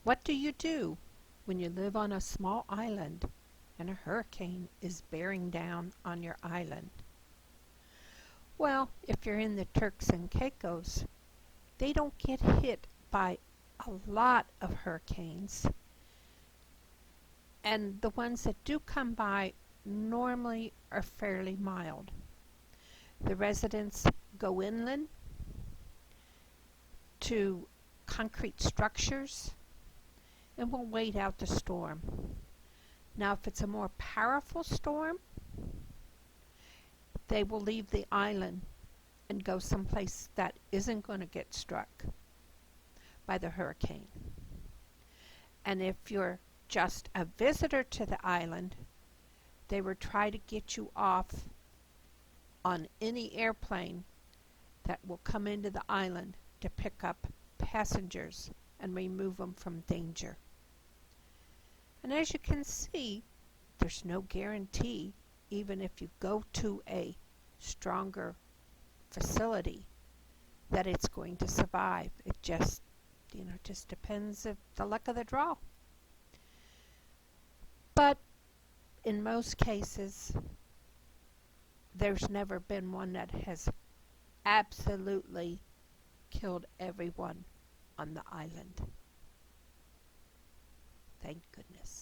What do you do when you live on a small island and a hurricane is bearing down on your island? Well, if you're in the Turks and Caicos, they don't get hit by a lot of hurricanes, and the ones that do come by normally are fairly mild. The residents go inland to concrete structures and will wait out the storm. Now, if it's a more powerful storm, they will leave the island and go someplace that isn't going to get struck by the hurricane. And if you're just a visitor to the island, they will try to get you off on any airplane that will come into the island to pick up passengers and remove them from danger. And as you can see, there's no guarantee, even if you go to a stronger facility, that it's going to survive. It just depends on the luck of the draw. But in most cases, there's never been one that has absolutely killed everyone on the island. Thank goodness.